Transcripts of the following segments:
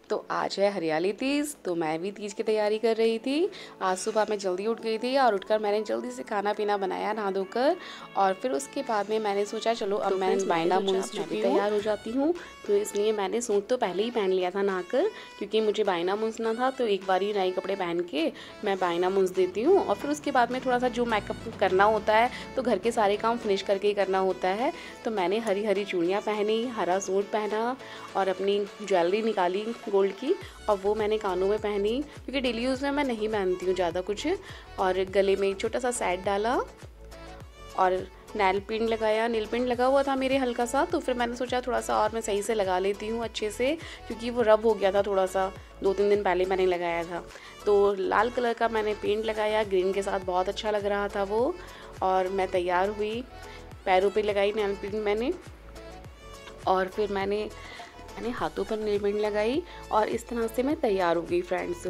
तो आज है हरियाली तीज, तो मैं भी तीज की तैयारी कर रही थी। आज सुबह मैं जल्दी उठ गई थी और उठकर मैंने जल्दी से खाना पीना बनाया नहा धोकर, और फिर उसके बाद में मैंने सोचा चलो अब मैं बाइंडा मुंस भी तैयार हो जाती हूँ। तो इसलिए मैंने सूट तो पहले ही पहन लिया था नहाकर, क्योंकि मुझे बाइंडा मुंसना था। तो एक बार ही नए कपड़े पहन के मैं बाइंडा मुंस देती हूँ, और फिर उसके बाद में थोड़ा सा जो मेकअप करना होता है तो घर के सारे काम फिनिश करके ही करना होता है। तो मैंने हरी हरी चूड़ियाँ पहनी, हरा सूट पहना और अपनी ज्वेलरी निकाली गोल्ड की, और वो मैंने कानों में पहनी, क्योंकि डेली यूज़ में मैं नहीं पहनती हूँ ज़्यादा कुछ। और गले में एक छोटा सा सेट डाला और नेल पेंट लगाया। नेल पेंट लगा हुआ था मेरे हल्का सा, तो फिर मैंने सोचा थोड़ा सा और मैं सही से लगा लेती हूँ अच्छे से, क्योंकि वो रब हो गया था थोड़ा सा, 2-3 दिन पहले मैंने लगाया था। तो लाल कलर का मैंने पेंट लगाया, ग्रीन के साथ बहुत अच्छा लग रहा था वो। और मैं तैयार हुई, पैरों पे लगाई नेल पेंट मैंने, और फिर मैंने हाथों पर नेल पेंट लगाई, और इस तरह से मैं तैयार हो गई फ्रेंड्स।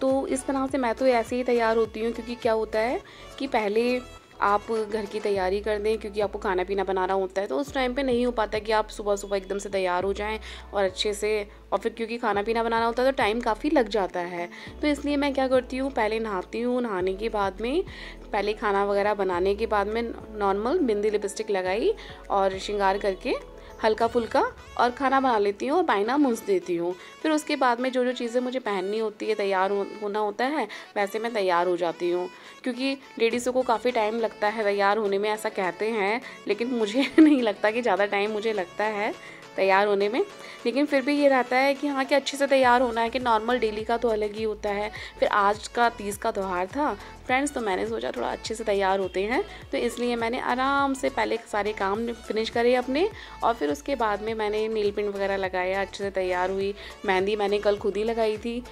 तो इस तरह से मैं तो ऐसे ही तैयार होती हूँ, क्योंकि क्या होता है कि पहले आप घर की तैयारी कर दें, क्योंकि आपको खाना पीना बनाना होता है, तो उस टाइम पे नहीं हो पाता कि आप सुबह सुबह एकदम से तैयार हो जाएं और अच्छे से, और फिर क्योंकि खाना पीना बनाना होता है तो टाइम काफ़ी लग जाता है। तो इसलिए मैं क्या करती हूँ, पहले नहाती हूँ, नहाने के बाद में पहले खाना वगैरह बनाने के बाद में नॉर्मल बिंदी लिपस्टिक लगाई और श्रृंगार करके हल्का फुल्का और खाना बना लेती हूँ और बाइंडा मुंस देती हूँ। फिर उसके बाद में जो जो चीज़ें मुझे पहननी होती है, तैयार होना होता है, वैसे मैं तैयार हो जाती हूँ। क्योंकि लेडीज़ों को काफ़ी टाइम लगता है तैयार होने में, ऐसा कहते हैं, लेकिन मुझे नहीं लगता कि ज़्यादा टाइम मुझे लगता है तैयार होने में। लेकिन फिर भी ये रहता है कि हाँ, कि अच्छे से तैयार होना है, कि नॉर्मल डेली का तो अलग ही होता है। फिर आज का तीज का त्यौहार था फ्रेंड्स, तो मैंने सोचा थोड़ा अच्छे से तैयार होते हैं, तो इसलिए मैंने आराम से पहले सारे काम फिनिश करे अपने, और फिर उसके बाद में मैंने नील पेंट वगैरह लगाया, अच्छे से तैयार हुई। मेहंदी मैंने कल खुद ही लगाई थी।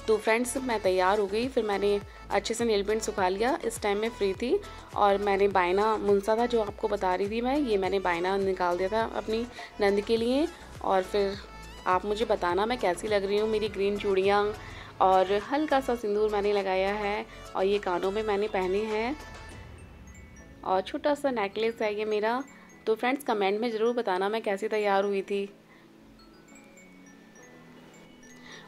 तो फ्रेंड्स मैं तैयार हो गई, फिर मैंने अच्छे से नेल पेंट सुखा लिया। इस टाइम में फ्री थी, और मैंने बाइंडा मुंसा था जो आपको बता रही थी मैं, ये मैंने बाइंडा निकाल दिया था अपनी नंद के लिए। और फिर आप मुझे बताना मैं कैसी लग रही हूँ। मेरी ग्रीन चूड़ियाँ और हल्का सा सिंदूर मैंने लगाया है, और ये कानों में मैंने पहने हैं, और छोटा सा नेकलेस है ये मेरा। तो फ्रेंड्स कमेंट में ज़रूर बताना मैं कैसी तैयार हुई थी,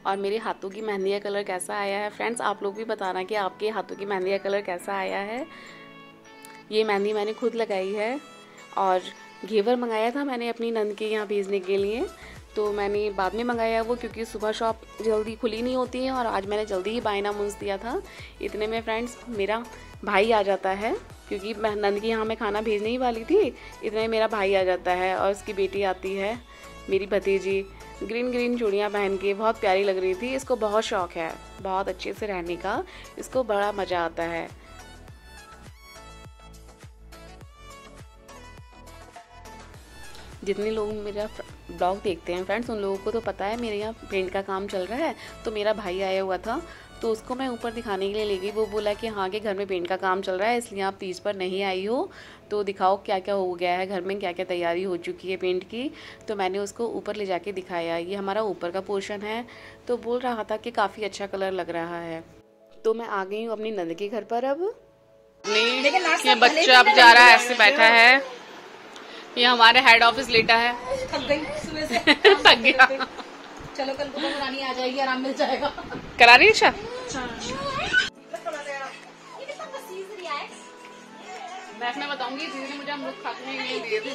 और मेरे हाथों की मेहंदी का कलर कैसा आया है। फ्रेंड्स आप लोग भी बताना कि आपके हाथों की मेहंदी का कलर कैसा आया है। ये मेहंदी मैंने खुद लगाई है, और घेवर मंगाया था मैंने अपनी नंद के यहाँ भेजने के लिए, तो मैंने बाद में मंगाया वो, क्योंकि सुबह शॉप जल्दी खुली नहीं होती है, और आज मैंने जल्दी ही बाइंडा मुंस दिया था। इतने में फ्रेंड्स मेरा भाई आ जाता है, क्योंकि मैं नंद के यहाँ मैं खाना भेजने ही वाली थी। इतने में मेरा भाई आ जाता है, और उसकी बेटी आती है, मेरी भतीजी, ग्रीन ग्रीन चूड़ियाँ पहन के बहुत प्यारी लग रही थी। इसको बहुत शौक है बहुत अच्छे से रहने का, इसको बड़ा मज़ा आता है। जितने लोग मेरा ब्लॉग देखते हैं फ्रेंड्स, उन लोगों को तो पता है मेरे यहाँ पेंट का काम चल रहा है। तो मेरा भाई आया हुआ था, तो उसको मैं ऊपर दिखाने के लिए ले गई। वो बोला कि हाँ कि घर में पेंट का काम चल रहा है, इसलिए आप तीज पर नहीं आई हो, तो दिखाओ क्या क्या हो गया है घर में, क्या क्या तैयारी हो चुकी है पेंट की। तो मैंने उसको ऊपर ले जाके दिखाया। ये हमारा ऊपर का पोर्शन है, तो बोल रहा था कि काफ़ी अच्छा कलर लग रहा है। तो मैं आ गई हूँ अपनी नंद के घर पर। अब ये बच्चा अब जा रहा है, ऐसे बैठा है। ये हमारे हेड ऑफिस लेटा है, थक गई सुबह से थक गया। चलो कल को करानी आ जाएगी, आराम मिल जाएगा। करा रही है मैं बताऊंगी, दीदी ने मुझे अमरूद खाने के लिए दिए थे।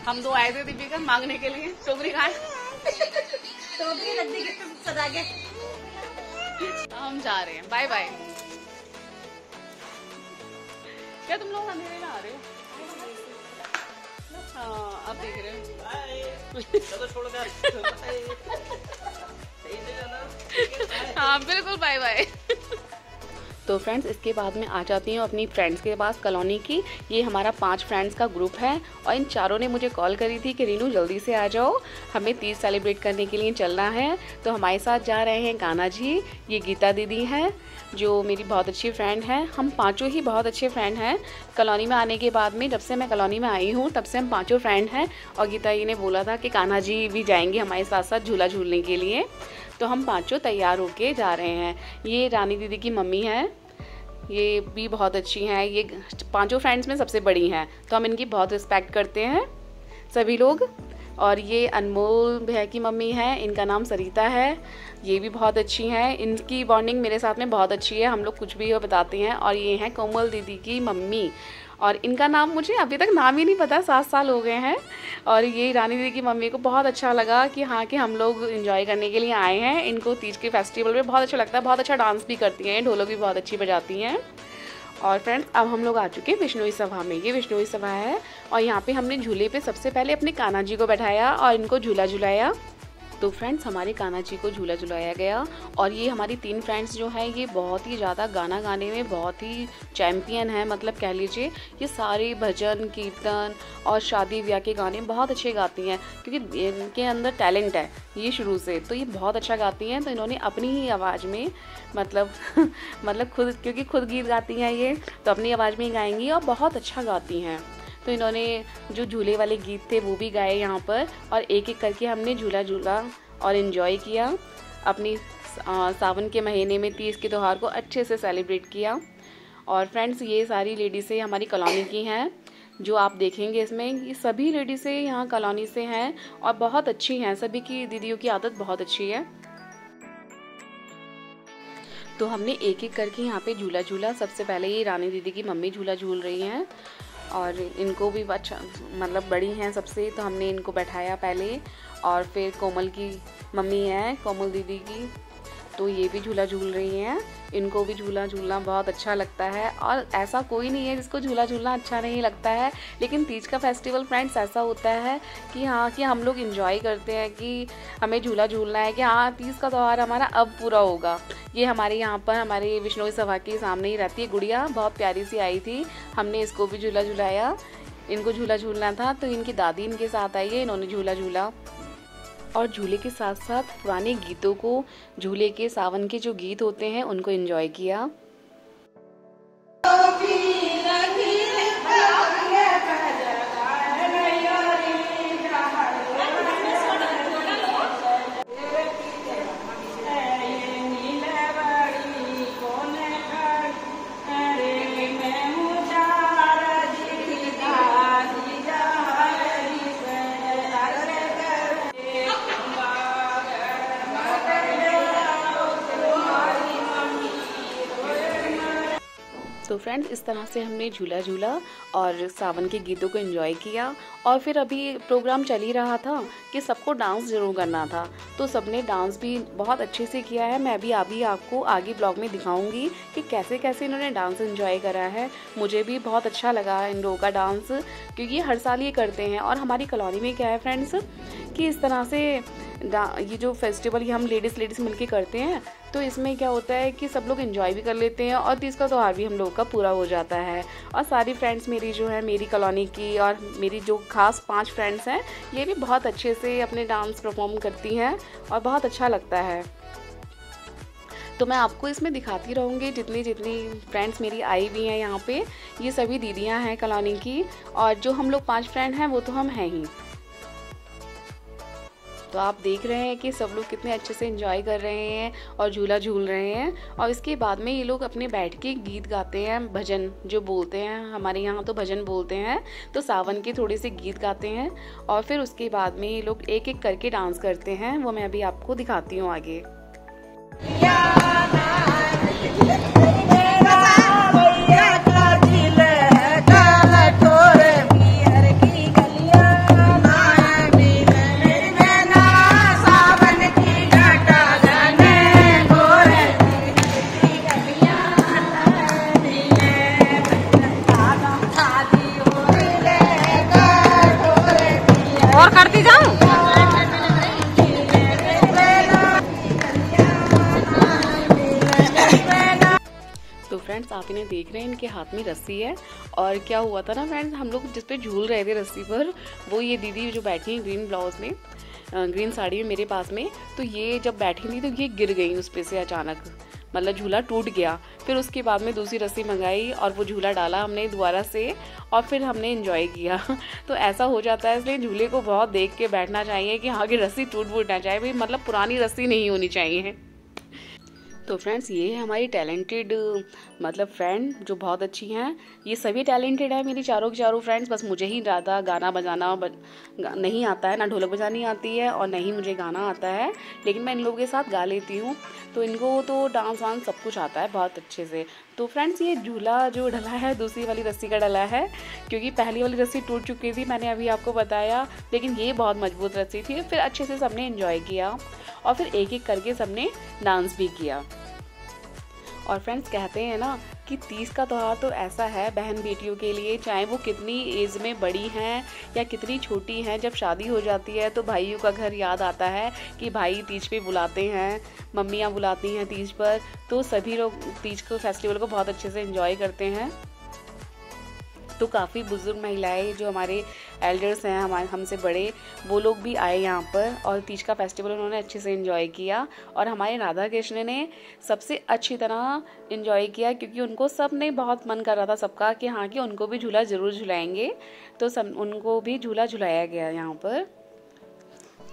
हम दो आए थे दीपिका मांगने के लिए, टोकरी खाए टोकरी रख दी गिफ्ट सजा के। हम जा रहे हैं, बाय बाय। क्या तुम लोग अंधेरे में आ रहे हो? हाँ अब देख रहे हो। हाँ बिल्कुल, बाय बाय। तो फ्रेंड्स इसके बाद में आ जाती हूँ अपनी फ्रेंड्स के पास कॉलोनी की। ये हमारा 5 फ्रेंड्स का ग्रुप है और इन चारों ने मुझे कॉल करी थी कि रीनू जल्दी से आ जाओ, हमें तीज सेलिब्रेट करने के लिए चलना है। तो हमारे साथ जा रहे हैं कान्हा जी, ये गीता दीदी हैं जो मेरी बहुत अच्छी फ्रेंड है। हम पाँचों ही बहुत अच्छे फ्रेंड हैं। कॉलोनी में आने के बाद में, जब से मैं कॉलोनी में आई हूँ तब से हम पाँचों फ्रेंड हैं। और गीता जी ने बोला था कि कान्हा जी भी जाएंगे हमारे साथ साथ झूला झूलने के लिए। तो हम पाँचों तैयार होके जा रहे हैं। ये रानी दीदी की मम्मी है, ये भी बहुत अच्छी हैं। ये पांचों फ्रेंड्स में सबसे बड़ी हैं, तो हम इनकी बहुत रिस्पेक्ट करते हैं सभी लोग। और ये अनमोल भैया की मम्मी है, इनका नाम सरिता है, ये भी बहुत अच्छी हैं। इनकी बॉन्डिंग मेरे साथ में बहुत अच्छी है, हम लोग कुछ भी बताते हैं। और ये हैं कोमल दीदी की मम्मी, और इनका नाम मुझे अभी तक नाम ही नहीं पता, 7 साल हो गए हैं। और ये रानी दीदी की मम्मी को बहुत अच्छा लगा कि हाँ कि हम लोग एंजॉय करने के लिए आए हैं। इनको तीज के फेस्टिवल में बहुत अच्छा लगता है, बहुत अच्छा डांस भी करती हैं, ढोलक भी बहुत अच्छी बजाती हैं। और फ्रेंड्स अब हम लोग आ चुके हैं विश्नोई सभा में। ये विश्नोई सभा है और यहाँ पे हमने झूले पे सबसे पहले अपने कान्हा जी को बैठाया और इनको झूला झुलाया। तो फ्रेंड्स हमारे कान्हा जी को झूला झुलाया गया। और ये हमारी 3 फ्रेंड्स जो हैं ये बहुत ही ज़्यादा गाना गाने में बहुत ही चैम्पियन है, मतलब कह लीजिए ये सारे भजन कीर्तन और शादी ब्याह के गाने बहुत अच्छे गाती हैं, क्योंकि इनके अंदर टैलेंट है ये शुरू से, तो ये बहुत अच्छा गाती हैं। तो इन्होंने अपनी ही आवाज़ में मतलब खुद, क्योंकि खुद गीत गाती हैं ये, तो अपनी आवाज़ में ही गाएंगी और बहुत अच्छा गाती हैं। तो इन्होंने जो झूले वाले गीत थे वो भी गाए यहाँ पर, और एक एक करके हमने झूला झूला और इन्जॉय किया। अपनी सावन के महीने में तीज के त्यौहार को अच्छे से सेलिब्रेट किया। और फ्रेंड्स ये सारी लेडीज़ें हमारी कॉलोनी की हैं, जो आप देखेंगे इसमें, ये सभी लेडीज़ें यहाँ कॉलोनी से हैं और बहुत अच्छी हैं। सभी की दीदियों की आदत बहुत अच्छी है। तो हमने एक एक करके यहाँ पे झूला झूला। सबसे पहले ये रानी दीदी की मम्मी झूला झूल रही हैं और इनको भी अच्छा मतलब बड़ी हैं सबसे, तो हमने इनको बैठाया पहले। और फिर कोमल की मम्मी है, कोमल दीदी की, तो ये भी झूला झूल रही हैं। इनको भी झूला झूलना बहुत अच्छा लगता है और ऐसा कोई नहीं है जिसको झूला झूलना अच्छा नहीं लगता है। लेकिन तीज का फेस्टिवल फ्रेंड्स ऐसा होता है कि हाँ कि हम लोग इंजॉय करते हैं कि हमें झूला झूलना है, कि हाँ तीज का त्यौहार हमारा अब पूरा होगा। ये हमारे यहाँ पर हमारे विश्नोई सभा के सामने ही रहती है गुड़िया, बहुत प्यारी सी आई थी, हमने इसको भी झूला झुलाया। इनको झूला झूलना था तो इनकी दादी इनके साथ आई है, इन्होंने झूला झूला। और झूले के साथ साथ पुराने गीतों को, झूले के सावन के जो गीत होते हैं उनको एंजॉय किया। तो फ्रेंड्स इस तरह से हमने झूला झूला और सावन के गीतों को एंजॉय किया। और फिर अभी प्रोग्राम चल ही रहा था कि सबको डांस जरूर करना था, तो सबने डांस भी बहुत अच्छे से किया है। मैं अभी आपको आगे ब्लॉग में दिखाऊंगी कि कैसे कैसे इन्होंने डांस एंजॉय करा है। मुझे भी बहुत अच्छा लगा इन लोगों का डांस, क्योंकि हर साल ये करते हैं। और हमारी कॉलोनी में क्या है फ्रेंड्स कि इस तरह से ये जो फेस्टिवल ये हम लेडीज़ मिलके करते हैं, तो इसमें क्या होता है कि सब लोग एंजॉय भी कर लेते हैं और तीज का त्यौहार भी हम लोगों का पूरा हो जाता है। और सारी फ्रेंड्स मेरी जो है मेरी कॉलोनी की और मेरी जो खास 5 फ्रेंड्स हैं, ये भी बहुत अच्छे से अपने डांस परफॉर्म करती हैं और बहुत अच्छा लगता है। तो मैं आपको इसमें दिखाती रहूँगी जितनी फ्रेंड्स मेरी आई हुई हैं यहाँ पे, ये सभी दीदियाँ हैं कॉलोनी की, और जो हम लोग 5 फ्रेंड हैं वो तो हम हैं ही। तो आप देख रहे हैं कि सब लोग कितने अच्छे से एंजॉय कर रहे हैं और झूला झूल रहे हैं। और इसके बाद में ये लोग अपने बैठ के गीत गाते हैं, भजन जो बोलते हैं, हमारे यहाँ तो भजन बोलते हैं, तो सावन के थोड़े से गीत गाते हैं। और फिर उसके बाद में ये लोग एक एक करके डांस करते हैं, वो मैं अभी आपको दिखाती हूँ आगे। और करती जाऊं। इन्हें देख रहे हैं, इनके हाथ में रस्सी है। और क्या हुआ था ना फ्रेंड्स, हम लोग जिस पे झूल रहे थे रस्सी पर, वो ये दीदी जो बैठी है ग्रीन ब्लाउज में, ग्रीन साड़ी में मेरे पास में, तो ये जब बैठी थी तो ये गिर गई उस पे से अचानक, मतलब झूला टूट गया। फिर उसके बाद में दूसरी रस्सी मंगाई और वो झूला डाला हमने दोबारा से, और फिर हमने एंजॉय किया। तो ऐसा हो जाता है, इसलिए झूले को बहुत देख के बैठना चाहिए कि हाँ की रस्सी टूट फूट ना जाए भाई, मतलब पुरानी रस्सी नहीं होनी चाहिए। तो फ्रेंड्स ये है हमारी टैलेंटेड मतलब फ्रेंड जो बहुत अच्छी हैं। ये सभी टैलेंटेड है मेरी चारों की चारों फ्रेंड्स, बस मुझे ही ज़्यादा गाना बजाना नहीं आता है, ना ढोलक बजानी आती है और नहीं मुझे गाना आता है, लेकिन मैं इन लोगों के साथ गा लेती हूँ। तो इनको तो डांस वांस सब कुछ आता है बहुत अच्छे से। तो फ्रेंड्स ये झूला जो डला है दूसरी वाली रस्सी का डला है, क्योंकि पहली वाली रस्सी टूट चुकी थी, मैंने अभी आपको बताया, लेकिन ये बहुत मजबूत रस्सी थी। फिर अच्छे से सबने एंजॉय किया और फिर एक एक करके सबने डांस भी किया। और फ्रेंड्स कहते हैं ना कि तीज का त्यौहार तो ऐसा है बहन बेटियों के लिए, चाहे वो कितनी एज में बड़ी हैं या कितनी छोटी हैं, जब शादी हो जाती है तो भाइयों का घर याद आता है कि भाई तीज पे बुलाते हैं, मम्मियाँ बुलाती हैं तीज पर, तो सभी लोग तीज को फेस्टिवल को बहुत अच्छे से एंजॉय करते हैं। तो काफ़ी बुजुर्ग महिलाएं जो हमारे एल्डर्स हैं, हमारे हमसे बड़े, वो लोग भी आए यहाँ पर और तीज का फेस्टिवल उन्होंने अच्छे से एंजॉय किया। और हमारे राधा कृष्ण ने सबसे अच्छी तरह एंजॉय किया, क्योंकि उनको सब ने बहुत मन कर रहा था सबका कि हाँ कि उनको भी झूला ज़रूर झुलाएंगे, तो सब उनको भी झूला झुलाया गया यहाँ पर।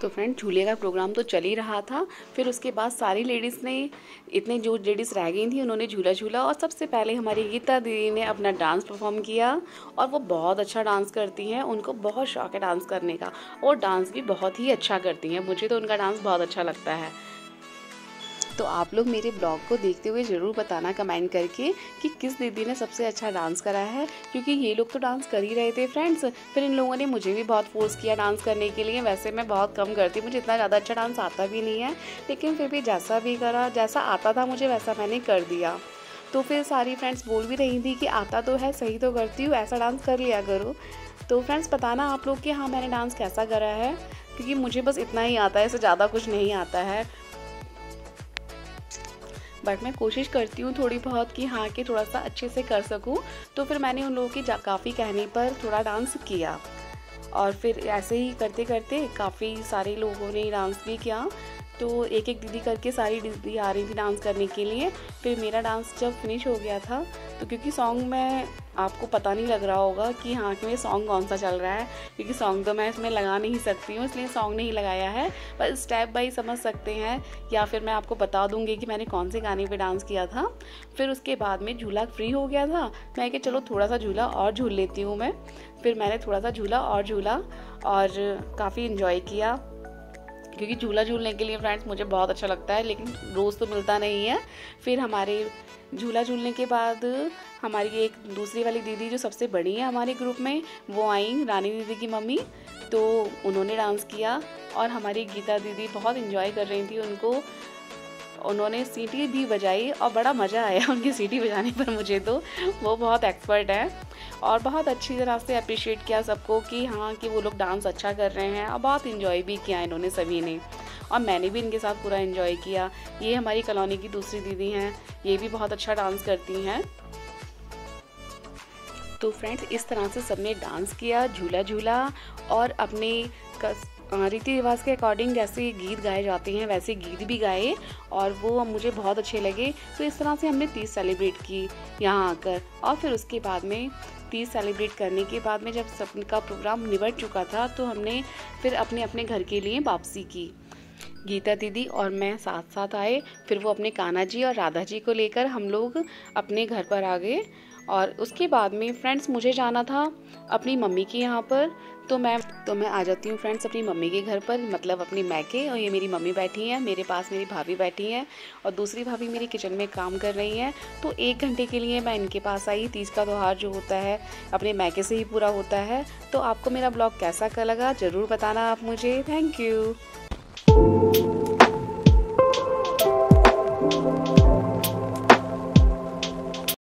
तो फ्रेंड झूले का प्रोग्राम तो चल ही रहा था। फिर उसके बाद सारी लेडीज़ ने, इतने जो लेडीज़ रह गई थी उन्होंने झूला झूला, और सबसे पहले हमारी गीता दीदी ने अपना डांस परफॉर्म किया, और वो बहुत अच्छा डांस करती हैं, उनको बहुत शौक है डांस करने का, और डांस भी बहुत ही अच्छा करती हैं, मुझे तो उनका डांस बहुत अच्छा लगता है। तो आप लोग मेरे ब्लॉग को देखते हुए ज़रूर बताना कमेंट करके कि किस दीदी ने सबसे अच्छा डांस करा है, क्योंकि ये लोग तो डांस कर ही रहे थे फ्रेंड्स। फिर इन लोगों ने मुझे भी बहुत फोर्स किया डांस करने के लिए। वैसे मैं बहुत कम करती, मुझे इतना ज़्यादा अच्छा डांस आता भी नहीं है, लेकिन फिर भी जैसा भी करा, जैसा आता था मुझे वैसा मैंने कर दिया। तो फिर सारी फ्रेंड्स बोल भी रही थी कि आता तो है, सही तो करती हूँ, ऐसा डांस कर लिया करो। तो फ्रेंड्स बताना आप लोग कि हाँ मैंने डांस कैसा करा है, क्योंकि मुझे बस इतना ही आता है, इससे ज़्यादा कुछ नहीं आता है, बट मैं कोशिश करती हूँ थोड़ी बहुत कि हाँ कि थोड़ा सा अच्छे से कर सकूँ। तो फिर मैंने उन लोगों की काफ़ी कहने पर थोड़ा डांस किया, और फिर ऐसे ही करते करते काफ़ी सारे लोगों ने डांस भी किया। तो एक एक दीदी करके सारी दीदी आ रही थी डांस करने के लिए। फिर मेरा डांस जब फिनिश हो गया था, तो क्योंकि सॉन्ग में आपको पता नहीं लग रहा होगा कि हाँ कि सॉन्ग कौन सा चल रहा है, क्योंकि सॉन्ग तो मैं इसमें लगा नहीं सकती हूँ, इसलिए सॉन्ग नहीं लगाया है, पर स्टेप बाय समझ सकते हैं, या फिर मैं आपको बता दूंगी कि मैंने कौन से गाने पे डांस किया था। फिर उसके बाद में झूला फ्री हो गया था, मैं कि चलो थोड़ा सा झूला और झूल लेती हूँ मैं। फिर मैंने थोड़ा सा झूला और झूला और काफ़ी इन्जॉय किया, क्योंकि झूला झूलने के लिए फ्रेंड्स मुझे बहुत अच्छा लगता है, लेकिन रोज़ तो मिलता नहीं है। फिर हमारे झूला झूलने के बाद हमारी एक दूसरी वाली दीदी जो सबसे बड़ी है हमारे ग्रुप में, वो आई, रानी दीदी की मम्मी, तो उन्होंने डांस किया। और हमारी गीता दीदी बहुत इन्जॉय कर रही थी, उन्होंने सीटी भी बजाई और बड़ा मज़ा आया उनकी सीटी बजाने पर। मुझे तो वो बहुत एक्सपर्ट है, और बहुत अच्छी तरह से अप्रिशिएट किया सबको कि हाँ कि वो लोग डांस अच्छा कर रहे हैं, और बहुत इन्जॉय भी किया इन्होंने सभी ने, और मैंने भी इनके साथ पूरा एंजॉय किया। ये हमारी कॉलोनी की दूसरी दीदी हैं, ये भी बहुत अच्छा डांस करती हैं। तो फ्रेंड्स इस तरह से सबने डांस किया, झूला झूला, और अपने रीति रिवाज के अकॉर्डिंग जैसे गीत गाए जाते हैं वैसे गीत भी गाए, और वो मुझे बहुत अच्छे लगे। तो इस तरह से हमने तीज सेलिब्रेट की यहाँ आकर। और फिर उसके बाद में तीज सेलिब्रेट करने के बाद में जब सबका प्रोग्राम निबट चुका था, तो हमने फिर अपने अपने घर के लिए वापसी की। गीता दीदी और मैं साथ साथ आए, फिर वो अपने कान्हा जी और राधा जी को लेकर हम लोग अपने घर पर आ गए। और उसके बाद में फ्रेंड्स मुझे जाना था अपनी मम्मी के यहाँ पर, तो मैं आ जाती हूँ फ्रेंड्स अपनी मम्मी के घर पर, मतलब अपनी मैके। और ये मेरी मम्मी बैठी हैं, मेरे पास मेरी भाभी बैठी हैं, और दूसरी भाभी मेरी किचन में काम कर रही हैं। तो 1 घंटे के लिए मैं इनके पास आई। तीज का त्यौहार जो होता है अपने मैके से ही पूरा होता है। तो आपको मेरा ब्लॉग कैसा लगा ज़रूर बताना आप मुझे। Thank you.